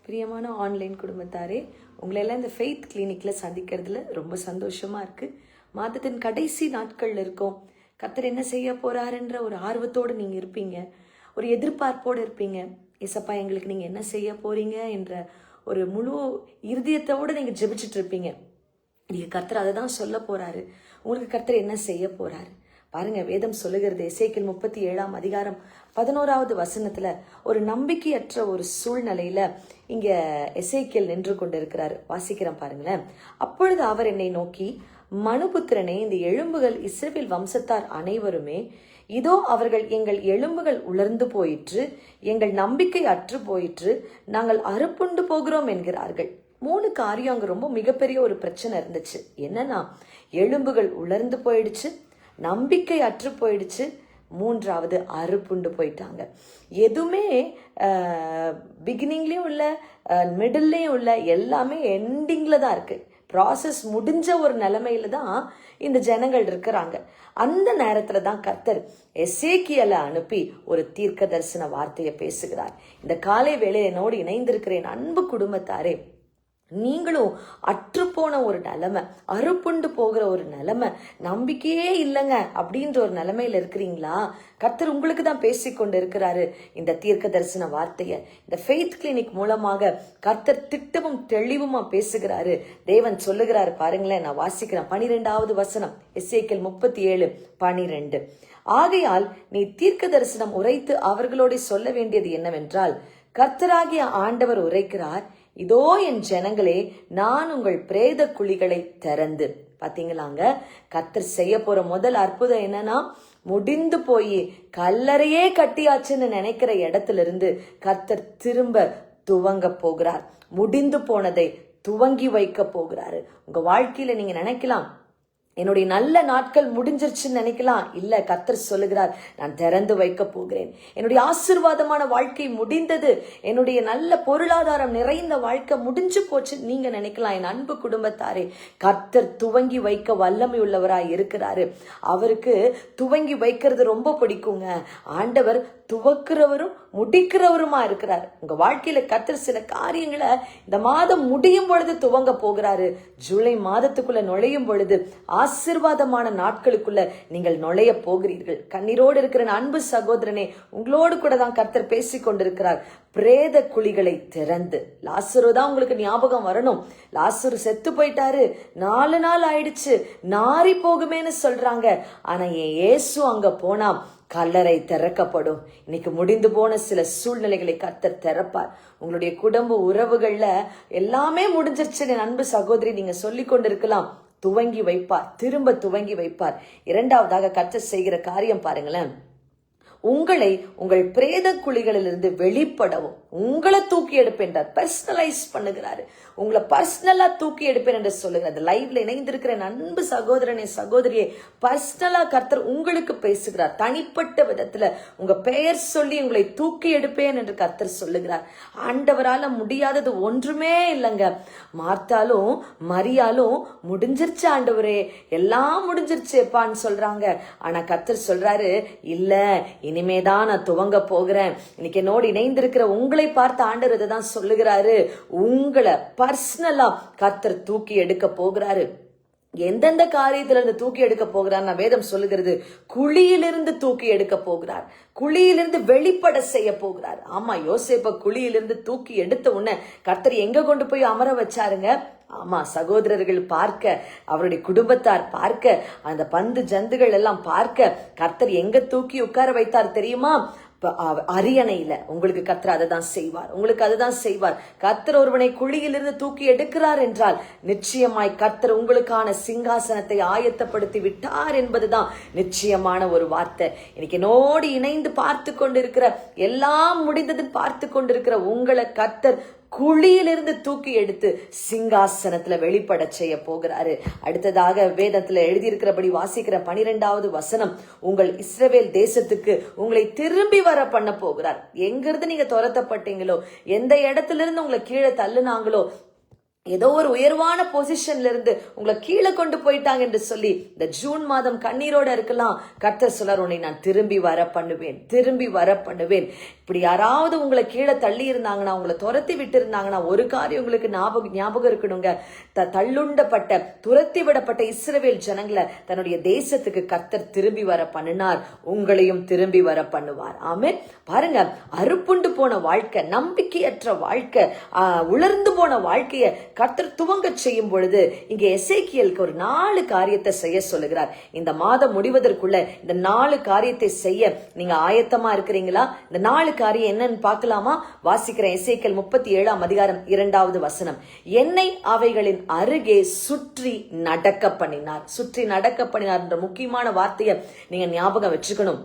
பிரியமான ஆன்லைன் குடும்பத்தாரே, உங்களெல்லாம் இந்த ஃபெய்த் கிளினிக்கில் சந்திக்கிறதுல ரொம்ப சந்தோஷமாக இருக்குது. மாதத்தின் கடைசி நாட்களில் இருக்கோம். கர்த்தர் என்ன செய்ய போகிறாருன்ற ஒரு ஆர்வத்தோடு நீங்கள் இருப்பீங்க, ஒரு எதிர்பார்ப்போடு இருப்பீங்க. ஏசப்பா எங்களுக்கு நீங்கள் என்ன செய்ய போகிறீங்க என்ற ஒரு முழு இருதயத்தோடு நீங்கள் ஜெபிச்சுட்டு இருப்பீங்க. நீங்கள் கர்த்தர் அதை தான் சொல்ல போகிறாரு. உங்களுக்கு கர்த்தர் என்ன செய்ய போகிறாரு பாருங்க. வேதம் சொல்லுகிறது, எசேக்கியேல் 37 11வது வசனத்துல ஒரு நம்பிக்கையற்ற ஒரு சூழ்நிலையில இங்க எசேக்கியேல் நின்று கொண்டிருக்கிறார். வாசிக்கிறேன் பாருங்களேன். அப்பொழுது அவர் என்னை நோக்கி, மனுபுத்திரனே, இந்த எலும்புகள் இஸ்ரவேல் வம்சத்தார் அனைவருமே, இதோ அவர்கள் எங்கள் எலும்புகள் உலர்ந்து போயிற்று, எங்கள் நம்பிக்கை அற்று போயிற்று, நாங்கள் அறுப்புண்டு போகிறோம் என்கிறார்கள். 3 காரியம் அங்க ரொம்ப மிகப்பெரிய ஒரு பிரச்சனை இருந்துச்சு. என்னன்னா, எலும்புகள் உலர்ந்து போயிடுச்சு, நம்பிக்கை அற்று போயிடுச்சு, 3வது அறுப்புண்டு போயிட்டாங்க. எதுவுமே பிகினிங்லயும் இல்லை, மிடில்லையும் இல்லை, எல்லாமே எண்டிங்ல தான் இருக்கு. ப்ராசஸ் முடிஞ்ச ஒரு நிலைமையில தான் இந்த ஜனங்கள் இருக்கிறாங்க. அந்த நேரத்துல தான் கர்த்தர் எசேக்கியேலை அனுப்பி ஒரு தீர்க்க தரிசன வார்த்தையை பேசுகிறார். இந்த காலை வேளையில என்னோடு இணைந்திருக்கிறேன் அன்பு குடும்பத்தாரே, நீங்களும் அற்றுப்போன ஒரு நிலைமை, அறுப்புண்டு போகிற ஒரு நிலைமை, நம்பிக்கையே இல்லைங்க அப்படின்ற ஒரு நிலைமையில இருக்கிறீங்களா? கர்த்தர் உங்களுக்கு தான் பேசிக்கொண்டு இருக்கிறாரு இந்த தீர்க்க தரிசன வார்த்தையை. இந்த ஃபெய்த் கிளினிக் மூலமாக கர்த்தர் திட்டமும் தெளிவுமா பேசுகிறாரு. தேவன் சொல்லுகிறாரு பாருங்களேன். நான் வாசிக்கிறேன் 12வது வசனம், எசேக்கியேல் 37:12. ஆகையால் நீ தீர்க்க தரிசனம் உரைத்து அவர்களோட சொல்ல வேண்டியது என்னவென்றால், கர்த்தராகிய ஆண்டவர் உரைக்கிறார், இதோ என் ஜனங்களே, நான் உங்கள் பிரேத குழிகளை திறந்து. பாத்தீங்களாங்க, கர்த்தர் செய்ய போற முதல் அற்புதம் என்னன்னா, முடிந்து போய் கல்லறையே கட்டியாச்சுன்னு நினைக்கிற இடத்துல இருந்து கர்த்தர் திரும்ப துவங்க போகிறார். முடிந்து போனதை துவங்கி வைக்க போகிறாரு. உங்க வாழ்க்கையில நீங்க நினைக்கலாம், என்னுடைய நல்ல நாட்கள் முடிஞ்சிருச்சுன்னு நினைக்கலாம். இல்ல, கர்த்தர் சொல்லுகிறார், நான் திறந்து வைக்க போகிறேன். என்னுடைய ஆசீர்வாதமான வாழ்க்கை முடிந்தது, என்னுடைய நல்ல பொருளாதாரம் நிறைந்த வாழ்க்கை முடிஞ்சு போச்சு நீங்க நினைக்கலாம். என் அன்பு குடும்பத்தாரே, கர்த்தர் துவங்கி வைக்க வல்லமை உள்ளவராய் இருக்கிறாரு. அவருக்கு துவங்கி வைக்கிறது ரொம்ப பிடிக்குங்க. ஆண்டவர் துவக்கிறவரும் முடிக்கிறவருமா இருக்கிறார். உங்க வாழ்க்கையில கர்த்தர் சில காரியங்களை இந்த மாதம் முடியும் பொழுது துவங்க போகிறாரு. ஜூலை மாதத்துக்குள்ள நுழையும் பொழுது ஆசீர்வாதமான நாட்களுக்குள்ள நீங்கள் நுழைய போகிறீர்கள். கண்ணீரோடு இருக்கிற அன்பு சகோதரனே, உங்களோடு கூட தான் கர்த்தர் பேசி கொண்டிருக்கிறார். பிரேத குழிகளை திறந்து. லாசரு தான் உங்களுக்கு ஞாபகம் வரணும். லாசரு செத்து போயிட்டாரு, 4 நாள் ஆயிடுச்சு, நாரி போகுமேன்னு சொல்றாங்க. ஆனா என் இயேசு அங்க போனா கல்லறை திறக்கப்படும். இன்னைக்கு முடிந்து போன சில சூழ்நிலைகளை கர்த்தர் திறப்பார். உங்களுடைய குடும்ப உறவுகள்ல எல்லாமே முடிஞ்சிருச்சு அன்பு சகோதரி நீங்க சொல்லி கொண்டிருக்கலாம். துவங்கி வைப்பார், திரும்ப துவங்கி வைப்பார். 2வதாக கர்த்தர் செய்கிற காரியம் பாருங்களேன். உங்களை உங்கள் பிரேத குழிகளிலிருந்து வெளிப்படவும் உங்களை தூக்கி எடுப்பேன். பர்சனலைஸ் பண்ணுகிறாரு. உங்களை பர்சனலா தூக்கி எடுப்பேன் என்று சொல்லுகிறார். லைவ்ல இணைந்திருக்கிற அன்பு சகோதரனே, சகோதரியே, பர்சனலா கர்த்தர் உங்களுக்கு பேசுகிறார். தனிப்பட்ட விதத்துல உங்க பெயர் சொல்லி உங்களை தூக்கி எடுப்பேன் என்று கர்த்தர் சொல்லுகிறார். ஆண்டவரால முடியாதது ஒன்றுமே இல்லைங்க. மார்த்தாலும் மரியாலும் முடிஞ்சிருச்சு ஆண்டவரே, எல்லாம் முடிஞ்சிருச்சேப்பான்னு சொல்றாங்க. ஆனா கர்த்தர் சொல்றாரு, இல்ல, இனிமேதான் நான் துவங்க போகிறேன். இன்னைக்கு என்னோடு இணைந்திருக்கிற உங்களை பார்த்து ஆண்டவர் இதை தான் சொல்லுகிறாரு. உங்களை பர்சனலா கர்த்தர் தூக்கி எடுக்க போகிறாரு. எந்தெந்த காரியத்துல இருந்து தூக்கி எடுக்க போகிறார்? வேதம் சொல்லுகிறது, குழியிலிருந்து தூக்கி எடுக்க போகிறார். குழியிலிருந்து வெளிப்பட செய்ய போகிறார். ஆமா, யோசேப்ப குழியிலிருந்து தூக்கி எடுத்த உடனே கர்த்தர் எங்க கொண்டு போய் அமர வச்சாருங்க? ஆமா, சகோதரர்கள் பார்க்க, அவருடைய குடும்பத்தார் பார்க்க, அந்த பந்து ஜந்துகள் எல்லாம் பார்க்க கர்த்தர் எங்க தூக்கி உட்கார வைத்தார் தெரியுமா? அரியணையில. உங்களுக்கு கர்த்தர் அதை தான் செய்வார். உங்களுக்கு அதுதான் செய்வார். கர்த்தர் ஒருவனை குழியிலிருந்து தூக்கி எடுக்கிறார் என்றால் நிச்சயமாய் கர்த்தர் உங்களுக்கான சிங்காசனத்தை ஆயத்தப்படுத்தி விட்டார் என்பதுதான் நிச்சயமான ஒரு வார்த்தை. இன்னைக்கு என்னோடு இணைந்து பார்த்து கொண்டிருக்கிற, எல்லாம் முடிந்தது பார்த்து கொண்டிருக்கிற உங்களை கர்த்தர் குழியிலிருந்து தூக்கி எடுத்து சிங்காசனத்துல வெளிப்பட செய்ய போகிறாரு. அடுத்ததாக வேதத்துல எழுதியிருக்கிறபடி வாசிக்கிற 12வது வசனம், உங்கள் இஸ்ரவேல் தேசத்துக்கு உங்களை திரும்பி வர பண்ண போகிறார். எங்கிருந்து நீங்க துரத்தப்பட்டீங்களோ, எந்த இடத்துல இருந்து உங்களை கீழே தள்ளுனாங்களோ, ஏதோ ஒரு உயர்வான பொசிஷன்ல இருந்து உங்களை கீழே கொண்டு போயிட்டாங்க என்று சொல்லி இந்த ஜூன் மாதம் கண்ணீரோட இருக்கலாம். கர்த்தர் சொல்றார், உன்னை நான் திரும்பி வர பண்ணுவேன், திரும்பி வர பண்ணுவேன். இப்படி யாராவது உங்களை கீழே தள்ளி இருந்தாங்கன்னா, உங்களை துரத்தி விட்டு இருந்தாங்கன்னா, ஒரு காரியம் உங்களுக்கு ஞாபகம் இருக்கணுங்க. தள்ளுண்டப்பட்ட துரத்தி விடப்பட்ட இஸ்ரவேல் ஜனங்களை தன்னுடைய தேசத்துக்கு கர்த்தர் திரும்பி வர பண்ணினார். உங்களையும் திரும்பி வர பண்ணுவார். ஆமென். பாருங்க, அறுப்புண்டு போன வாழ்க்கை, நம்பிக்கையற்ற வாழ்க்கை, உலர்ந்து போன வாழ்க்கைய கர்த்தர் துவங்க செய்யும் பொழுது இங்க எசேக்கியேலுக்கு ஒரு 4 காரியத்தை செய்ய சொல்லுகிறார். இந்த மாதம் முடிவதற்குள்ள இந்த 4 காரியத்தை செய்ய நீங்க ஆயத்தமா இருக்கிறீங்களா? இந்த 4 காரியம் என்னன்னு பார்க்கலாமா? வாசிக்கிறேன். எசேக்கியேல் 37ஆம் அதிகாரம் 2வது வசனம். என்னை அவைகளின் அருகே சுற்றி நடக்க பண்ணினார். சுற்றி நடக்க பண்ணினார் என்ற முக்கியமான வார்த்தையை நீங்க ஞாபகம் வச்சுக்கணும்.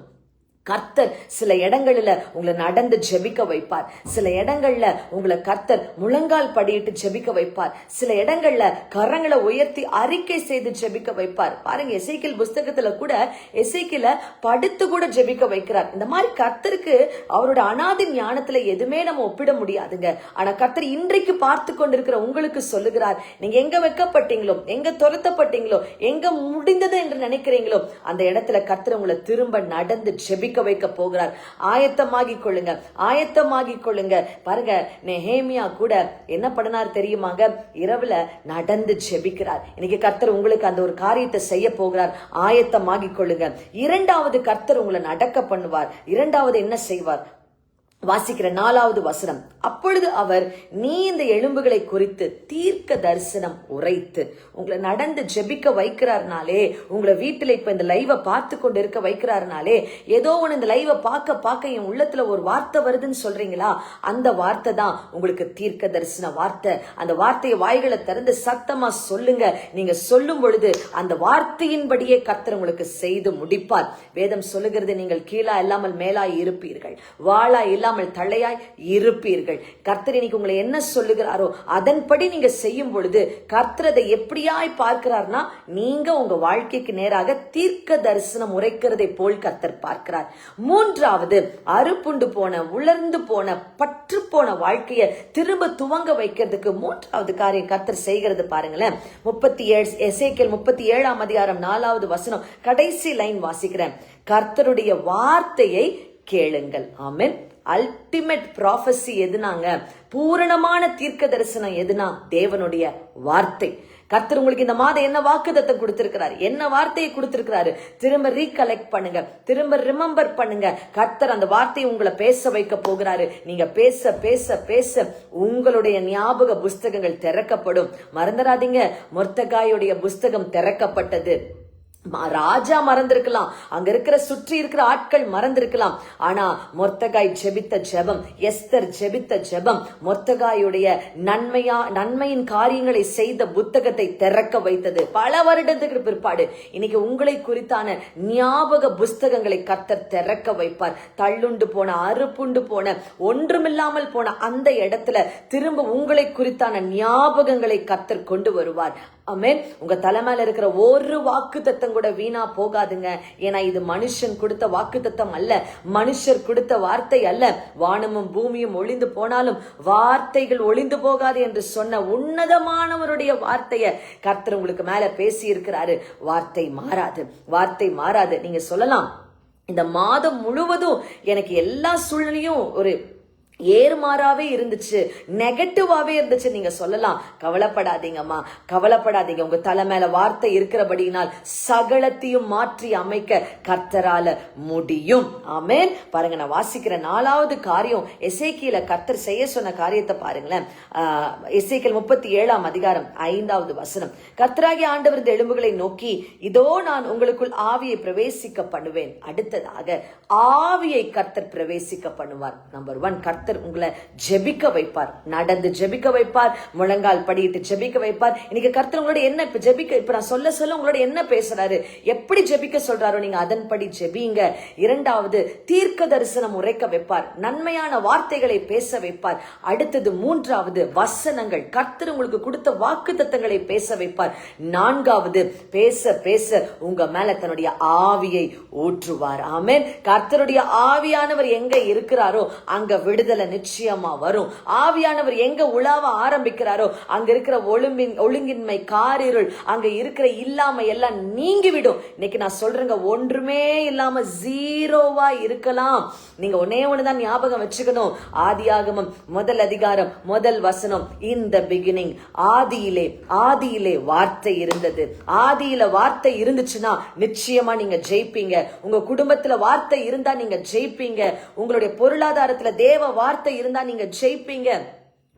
கர்த்தர் சில இடங்கள்ல உங்களை நடந்து ஜெபிக்க வைப்பார். சில இடங்கள்ல உங்களை கர்த்தர் முழங்கால் படியிட்டு ஜெபிக்க வைப்பார். சில இடங்கள்ல கரங்களை உயர்த்தி அறிக்கை செய்து ஜெபிக்க வைப்பார். பாருங்க, எசேக்கியேல் புஸ்தகத்துல கூட எசேக்கியேல படுத்து கூட ஜெபிக்க வைக்கிறார். இந்த மாதிரி கர்த்தருக்கு அவரோட அனாதி ஞானத்துல எதுவுமே நம்ம ஒப்பிட முடியாதுங்க. ஆனா கர்த்தர் இன்றைக்கு பார்த்து கொண்டிருக்கிற உங்களுக்கு சொல்லுகிறார், நீங்க எங்க வைக்கப்பட்டீங்களோ, எங்க துரத்தப்பட்டீங்களோ, எங்க முடிந்தது என்று நினைக்கிறீங்களோ அந்த இடத்துல கர்த்தர் உங்களை திரும்ப நடந்து ஜெபிக்க வைக்க போகிறார். ஆயத்தமாகி கொள்ளுங்க, ஆயத்தமாகி கொள்ளுங்க. பாருங்க, நெஹேமியா கூட என்ன பண்ணார் தெரியுமாங்க? இரவுல நடந்து ஜெபிக்கிறார். இன்னைக்கு கர்த்தர் உங்களுக்கு அந்த ஒரு காரியத்தை செய்ய போகிறார். ஆயத்தமாகி கொள்ளுங்க. 2வது, கர்த்தர் உங்களை நடக்க பண்ணுவார். 2வது என்ன செய்வார்? வாசிக்கிற 4வது வசனம். அப்பொழுது அவர், நீ இந்த எலும்புகளை குறித்து தீர்க்க தரிசனம் உரைத்து, உங்களை நடந்து ஜெபிக்க வைக்கிறார்னாலே, உங்களை வீட்டுல இப்ப இந்த லைவை பார்த்து கொண்டு இருக்க வைக்கிறார்னாலே, ஏதோ ஒண்ணு இந்த லைவை பார்க்க என் உள்ளத்துல ஒரு வார்த்தை வருதுன்னு சொல்றீங்களா? அந்த வார்த்தை தான் உங்களுக்கு தீர்க்க தரிசன வார்த்தை. அந்த வார்த்தையை வாய்களை திறந்து சத்தமா சொல்லுங்க. நீங்க சொல்லும் பொழுது அந்த வார்த்தையின்படியே கர்த்தர் உங்களுக்கு செய்து முடிப்பார். வேதம் சொல்லுகிறது, நீங்கள் கீழா இல்லாமல் மேலாய் இருப்பீர்கள், வாளா இல்லாமல் தள்ளையாய் இருப்பீர்கள். கர்த்தர் இன்னைக்கு உங்களை என்ன சொல்லுகிறாரோ அதன்படி நீங்க செய்யும் பொழுது கர்த்தர் அதை எப்படியாய் பார்க்கிறார்னா, நீங்க உங்க வாழ்க்கைக்கு நேராக தீர்க்க தரிசனம் உரைக்கிறதை போல் கர்த்தர் பார்க்கிறார். 3வது, அறுப்புண்டு போன, உலர்ந்து போன, பற்று போன வாழ்க்கையை திரும்ப துவங்க வைக்கிறதுக்கு 3வது காரியம் கர்த்தர் செய்கிறது பாருங்களேன். 37 எசேக்கியேல் 37ஆம் அதிகாரம் 4வது வசனம், கடைசி லைன் வாசிக்கிறேன். கர்த்தருடைய வார்த்தையை கேளுங்கள். ஆமென். அல்டிமேட் ப்ராஃபஸி எதுனாங்க? பூரணமான தீர்க்க தரிசனம் எதுனா? தேவனுடைய வார்த்தை. கர்த்தர் உங்களுக்கு இந்த மாதம் என்ன வாக்குத்தத்தம் கொடுத்திருக்கிறார், என்ன வார்த்தையை கொடுத்திருக்கிறாரு, திரும்ப ரீகலெக்ட் பண்ணுங்க, திரும்ப ரிமெம்பர் பண்ணுங்க. கர்த்தர் அந்த வார்த்தையை உங்களை பேச வைக்க போகிறாரு. நீங்க பேச பேச பேச உங்களுடைய ஞாபக புஸ்தகங்கள் திறக்கப்படும். மறந்துடாதீங்க, மொர்தெகாயுடைய புஸ்தகம் திறக்கப்பட்டது. ராஜா மறந்திருக்கலாம், அங்க இருக்கிற சுற்றி இருக்கிற ஆட்கள் மறந்திருக்கலாம். ஆனா மொர்தெகாய் ஜெபித்த ஜெபம், எஸ்தர் ஜெபித்த ஜெபம், மொர்தெகாயுடைய நன்மையின் காரியங்களை செய்த புத்தகத்தை திறக்க வைத்தது. பல வருடத்துக்கு பிற்பாடு இன்னைக்கு உங்களை குறித்தான ஞாபக புஸ்தகங்களை கர்த்தர் திறக்க வைப்பார். தள்ளுண்டு போன, அறுப்புண்டு போன, ஒன்றுமில்லாமல் போன அந்த இடத்துல திரும்ப உங்களை குறித்தான ஞாபகங்களை கர்த்தர் கொண்டு வருவார். ஆமென். உங்க தலைமையில இருக்கிற ஒரு வாக்குத்தத்தம் கூட வீணா போகாதுங்க. ஏன்னா இது மனுஷன் கொடுத்த வாக்குத்தத்தம் அல்ல, மனுஷர் கொடுத்த வார்த்தை அல்ல. வானமும் பூமியும் ஒளிந்து போனாலும் வார்த்தைகள் ஒளிந்து போகாது என்று சொன்ன உன்னதமானவருடைய வார்த்தைய கர்த்தர் உங்களுக்கு மேல பேசி இருக்கிறாரு. வார்த்தை மாறாது, வார்த்தை மாறாது. நீங்க சொல்லலாம், இந்த மாதம் முழுவதும் எனக்கு எல்லா சூழ்நிலையும் ஒரு ஏறுமாறாவே இருந்துச்சு, நெகட்டிவாவே இருந்துச்சு. நீங்க சொல்லலாம், கவலைப்படாதீங்கம்மா, கவலைப்படாதீங்க. உங்க தலை மேல வார்த்தை இருக்கிறபடியினால் சகலத்தையும் மாற்றி அமைக்க கர்த்தரால முடியும். ஆமென். பாருங்க, நான் வாசிக்கிற 4வது காரியம், எசேக்கியேல கர்த்தர் செய்ய சொன்ன காரியத்தை பாருங்களேன். எசேக்கியேல் 37ஆம் அதிகாரம் 5வது வசனம். கர்த்தராகிய ஆண்டவர் இந்த எலும்புகளை நோக்கி, இதோ நான் உங்களுக்குள் ஆவியை பிரவேசிக்க பண்ணுவேன். அடுத்ததாக ஆவியை கர்த்தர் பிரவேசிக்க பண்ணுவார். நம்பர் 1, கர்த்தர் உங்களை ஜெபிக்க வைப்பார், நடந்து ஜெபிக்க வைப்பார், முழங்கால் படியிட்டு ஜெபிக்க வைப்பார். இன்னைக்கு கர்த்தர் உங்களோட என்ன ஜெபிக்க, இப்ப நான் சொல்ல உங்களோட என்ன பேசுறாரு, எப்படி ஜெபிக்க சொல்றாரோ நீங்க அதன்படி ஜெபிங்க. 2வது, தீர்க்க தரிசனம் உரைக்க வைப்பார், நன்மையான வார்த்தைகளை பேச வைப்பார். அடுத்தது 3வது, வசனங்கள், கர்த்தர் உங்களுக்கு கொடுத்த வாக்குத்தத்தங்களை பேச வைப்பார். 4வது, பேச பேச உங்க மேல தன்னுடைய ஆவியை ஊற்றுவார். ஆமென். கர்த்தருடைய ஆவியானவர் எங்க இருக்கிறாரோ அங்க விடுதலை விடுதலை நிச்சயமா வரும். ஆவியானவர் எங்க உலாவ ஆரம்பிக்கிறாரோ அங்க இருக்கிற ஒழுங்கின்மை, காரிருள், அங்க இருக்கிற இல்லாம எல்லாம் நீங்கிவிடும். இன்னைக்கு நான் சொல்றேங்க, ஒன்றுமே இல்லாம ஜீரோவா இருக்கலாம். நீங்க ஒன்னே ஒண்ணுதான் ஞாபகம் வச்சுக்கணும். ஆதியாகமம் 1 அதிகாரம் 1 வசனம், இன் தி பிகினிங், ஆதியிலே வார்த்தை இருந்தது. ஆதியில வார்த்தை இருந்துச்சுன்னா நிச்சயமா நீங்க ஜெயிப்பீங்க. உங்க குடும்பத்துல வார்த்தை இருந்தா நீங்க ஜெயிப்பீங்க. உங்களுடைய பொருளாதாரத்துல தேவ வார்த்தை இருந்தா நீங்க ஜெயிப்பீங்க.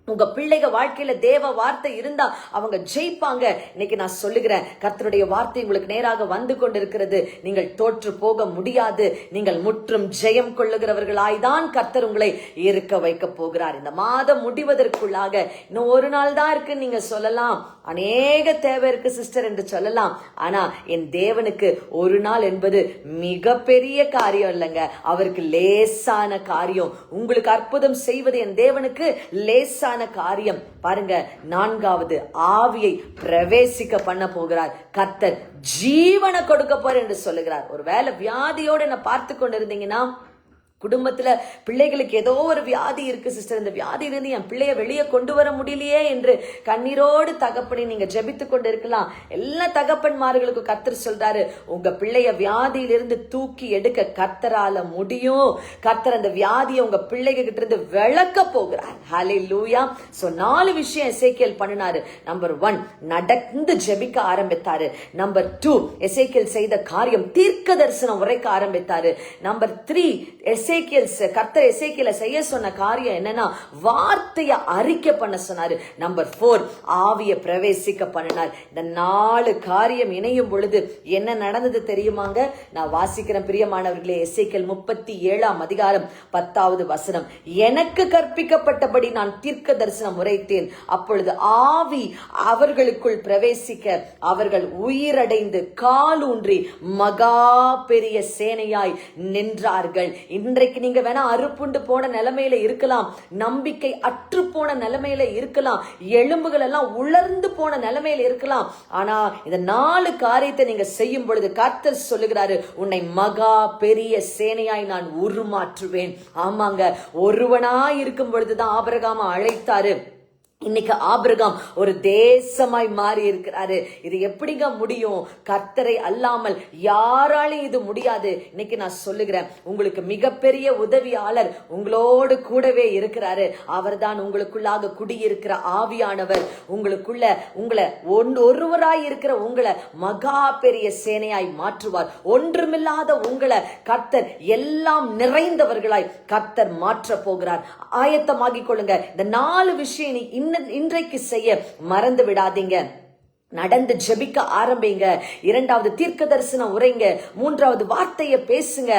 உங்க பிள்ளைங்க வாழ்க்கையில தேவ வார்த்தை இருந்தா அவங்க ஜெயிப்பாங்க. இன்னைக்கு நான் சொல்லுகிறேன், கர்த்தருடைய வார்த்தை உங்களுக்கு நேராக வந்து கொண்டிருக்கிறது. நீங்கள் தோற்று போக முடியாது. நீங்கள் முற்றும் ஜெயம் கொள்ளுகிறவர்களாய்தான் கர்த்தர் உங்களை இருக்க வைக்க போகிறார். இந்த மாதம் முடிவதற்குள்ளாக இன்னும் ஒரு நாள் தான் இருக்கு நீங்க சொல்லலாம், அநேக தேவை இருக்கு சிஸ்டர் என்று சொல்லலாம். ஆனா என் தேவனுக்கு ஒரு நாள் என்பது மிகப்பெரிய காரியம் இல்லைங்க, அவருக்கு லேசான காரியம். உங்களுக்கு அற்புதம் செய்வது என் தேவனுக்கு லேசான காரியம். பாருங்க, 4வது, ஆவியை பிரவேசிக்க பண்ண போகிறார் கர்த்தர், ஜீவனை கொடுக்க போற என்று சொல்லுகிறார். ஒருவேளை வியாதியோடு என்ன பார்த்து கொண்டிருந்தீங்கன்னா, குடும்பத்துல பிள்ளைகளுக்கு ஏதோ ஒரு வியாதி இருக்கு சிஸ்டர், இந்த வியாதியிலிருந்து என் பிள்ளைய வெளியே கொண்டு வர முடியலையே என்று கண்ணீரோடு தகப்பனை நீங்க ஜெபித்து கொண்டு இருக்கலாம். எல்லா தகப்பன்மார்களுக்கு கர்த்தர் சொல்றாரு, உங்க பிள்ளைய வியாதியிலிருந்து தூக்கி எடுக்க கர்த்தரால முடியும். கர்த்தர் அந்த வியாதியை உங்க பிள்ளைங்க கிட்ட இருந்து விளக்க போகிறார். ஹல்லேலூயா. சோ 4 விஷயம் எசேக்கியேல் பண்ணினாரு. நம்பர் 1, நடந்து ஜெபிக்க ஆரம்பித்தாரு. நம்பர் 2, எசேக்கியேல் செய்த காரியம் தீர்க்க தரிசனம் உரைக்க ஆரம்பித்தாரு. நம்பர் 3, கர்த்தர் எசேக்கியேலை செய்ய சொன்ன காரியம் என்னன்னா, வார்த்தையை அறிக்கை பண்ண சொன்னாரு. நம்பர் 4, ஆவியை பிரவேசிக்க பண்ணினார். இந்த 4 காரியம் இணையும் பொழுது என்ன நடந்தது தெரியுமாங்க? நான் வாசிக்கிறேன் பிரியமானவர்களே, எசேக்கியேல் 37 அதிகாரம் 10வது வசனம், எனக்கு கற்பிக்கப்பட்டபடி நான் தீர்க்க தரிசனம் உரைத்தேன். அப்பொழுது ஆவி அவர்களுக்குள் பிரவேசிக்க அவர்கள் உயிரடைந்து காலூன்றி மகா பெரிய சேனையாய் நின்றார்கள். இன்றைக்கு நீங்க வேணா அறுப்புண்டு போன நிலைமையில இருக்கலாம், நம்பிக்கை அற்று போன நிலைமையில இருக்கலாம், எலும்புகள் எல்லாம் உலர்ந்து போன நிலைமையில இருக்கலாம். ஆனா இந்த 4 காரியத்தை நீங்க செய்யும் பொழுது கர்த்தர் சொல்லுகிறாரு, உன்னை மகா பெரிய சேனையாய் நான் உருமாற்றுவேன். ஆமாங்க, ஒருவனாய் இருக்கும் பொழுதுதான் ஆபிரகாமை அழைத்தாரு. இன்னைக்கு ஆபிரகாம் ஒரு தேசமாய் மாறி இருக்கிறாரு. இது எப்படிங்க முடியும்? கர்த்தரை அல்லாமல் யாராலும் இது முடியாது. இன்னைக்கு நான் சொல்லுகிறேன், உங்களுக்கு மிகப்பெரிய உதவியாளர் உங்களோடு கூடவே இருக்கிறாரு. அவர்தான் உங்களுக்குள்ளாக குடியிருக்கிற ஆவியானவர். உங்களை ஒருவராய் இருக்கிற உங்களை மகா பெரிய சேனையாய் மாற்றுவார். ஒன்றுமில்லாத உங்களை கர்த்தர் எல்லாம் நிறைந்தவர்களாய் கர்த்தர் மாற்ற போகிறார். ஆயத்தமாகிக் கொள்ளுங்க. இந்த 4 விஷயம் இன்றைக்கு செய்ய மறந்து விடாதீங்க. நடந்து ஜெபிக்க ஆரம்பிங்க. 2வது, தீர்க்க தரிசனம் உரைங்க. 3வது, வார்த்தையை பேசுங்க.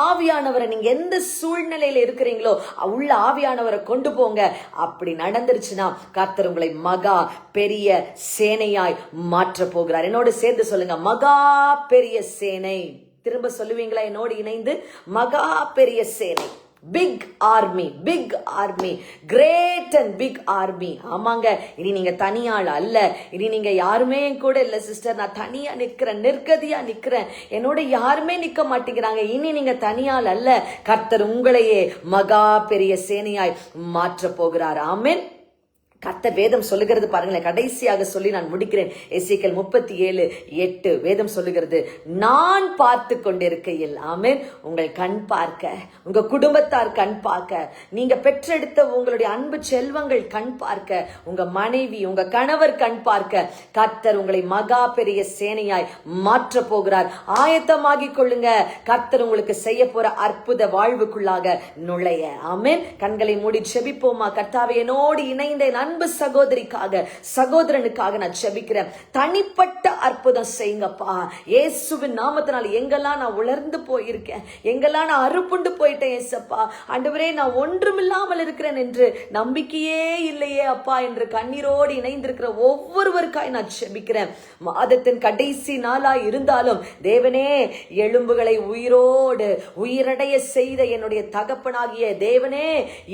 ஆவியானவரை நீங்க எந்த சூழ்நிலையில இருக்கிறீங்களோ உள்ள ஆவியானவரை கொண்டு போங்க. அப்படி நடந்துருச்சுன்னா கர்த்தர் உங்களை மகா பெரிய சேனையாய் மாற்ற போகிறார். என்னோடு சேர்ந்து சொல்லுங்க, மகா பெரிய சேனை. திரும்ப சொல்லுவீங்களா என்னோடு இணைந்து? மகா பெரிய சேனை. Big army, big army, great and big army. ஆமாங்க, இனி நீங்க தனியாள் அல்ல. இனி நீங்க யாருமே கூட இல்ல சிஸ்டர், நான் தனியா நிக்கிறேன், நிர்கதியா நிக்கிறேன், என்னோட யாருமே நிக்க மாட்டேங்கிறாங்க. இனி நீங்க தனியாள் அல்ல. கர்த்தர் உங்களையே மகா பெரிய சேனையாய் மாற்ற போகிறார். ஆமென். கர்த்தர் வேதம் சொல்லுகிறது பாருங்களேன், கடைசியாக சொல்லி நான் முடிக்கிறேன். எசேக்கியேல் 37:8 வேதம் சொல்லுகிறது, நான் பார்த்து கொண்டிருக்கையில், ஆமென், உங்கள் கண் பார்க்க, உங்க குடும்பத்தார் கண் பார்க்க, நீங்க பெற்றெடுத்த உங்களுடைய அன்பு செல்வங்கள் கண் பார்க்க, உங்க மனைவி உங்க கணவர் கண் பார்க்க கர்த்தர் உங்களை மகா பெரிய சேனையாய் மாற்ற போகிறார். ஆயத்தமாகிக் கொள்ளுங்க. கர்த்தர் உங்களுக்கு செய்ய போற அற்புத வாழ்வுக்குள்ளாக நுழைய. ஆமென். கண்களை மூடி செபிப்போமா? கர்த்தாவே, என்னோடு இணைந்த அன்பு சகோதரிக்காக, சகோதரனுக்காக நான் ஜெபிக்கிறேன். தனிப்பட்ட அற்புதம் செய்யுங்கப்பா. இயேசுவின் நாமத்தினால் எங்கெல்லாம் நான் உலர்ந்து போயிருக்கேன், எங்கெல்லாம் நான் அறுப்புண்டு போயிட்டேன் ஏசப்பா, ஆண்டவரே நான் ஒன்றுமில்லாமல் இருக்கிறேன் என்று நம்பிக்கையே இல்லையே அப்பா என்று கண்ணீரோடு இணைந்திருக்கிற ஒவ்வொருவருக்காய் நான் ஜெபிக்கிறேன். மாதத்தின் கடைசி நாளாய் இருந்தாலும் தேவனே, எலும்புகளை உயிரோடு உயிரடைய செய்த என்னுடைய தகப்பனாகிய தேவனே,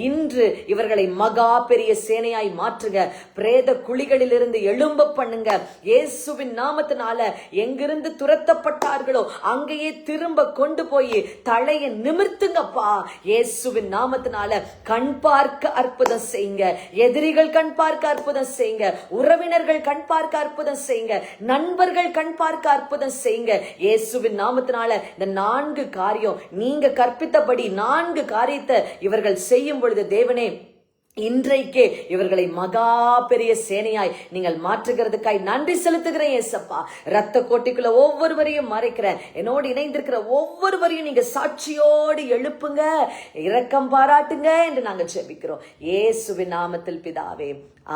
இன்று இவர்களை மகா பெரிய சேனையாய் மாற்றுங்க. பிரேத குழிகளிலிருந்து எழும்ப பண்ணுங்க. இயேசுவின் நாமத்தினால எங்கிருந்து துரத்தப்பட்டார்களோ அங்கேயே திரும்ப கொண்டு போய் தலையை நிமிர்த்துங்கப்பா. இயேசுவின் நாமத்தினால கண் பார்க்க அற்புதம் செய்யுங்க. எதிரிகள் கண் பார்க்க அற்புதம் செய்யுங்க. உறவினர்கள் கண் பார்க்க அற்புதம் செய்யுங்க. நண்பர்கள் கண் பார்க்க அற்புதம் செய்யுங்க. இயேசுவின் நாமத்தினால இந்த 4 காரியம் நீங்க கற்பித்தபடி 4 காரியத்தை இவர்கள் செய்யும் பொழுது தேவனே, இன்றைக்கே இவர்களை மகா பெரிய சேனையாய் நீங்கள் மாற்றுகிறதுக்காய் நன்றி செலுத்துகிறேன் ஏசப்பா. ரத்த கோட்டைக்குள்ள ஒவ்வொருவரையும் மறைக்கிறேன். என்னோடு இணைந்திருக்கிற ஒவ்வொருவரையும் நீங்க சாட்சியோடு எழுப்புங்க, இரக்கம் பாராட்டுங்க என்று நாங்க ஜெபிக்கிறோம் இயேசுவின் நாமத்தில் பிதாவே.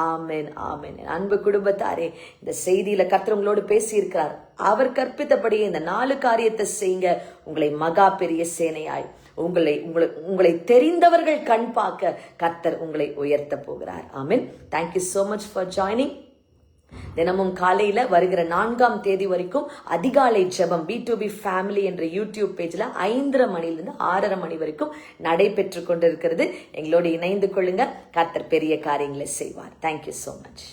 ஆமென், ஆமென். அன்பு குடும்பத்தாரே, இந்த செய்தியில கர்த்தர் உங்களோடு பேசி இருக்கிறார். அவர் கற்பித்தபடியே இந்த 4 காரியத்தை செய்யுங்க. உங்களை மகா பெரிய சேனையாய் உங்களை தெரிந்தவர்கள் கண் பார்க்க கர்த்தர் உங்களை உயர்த்த போகிறார். ஆமென். Thank you so much for joining. தினமும் காலையில வருகிற 4ஆம் தேதி வரைக்கும் அதிகாலை ஜெபம் B2B ஃபேமிலி என்ற யூடியூப் பேஜ்ல 5:30 மணிலிருந்து 6:30 மணி வரைக்கும் நடைபெற்று கொண்டிருக்கிறது. எங்களோடு இணைந்து கொள்ளுங்க. கர்த்தர் பெரிய காரியங்களை செய்வார். Thank you so much.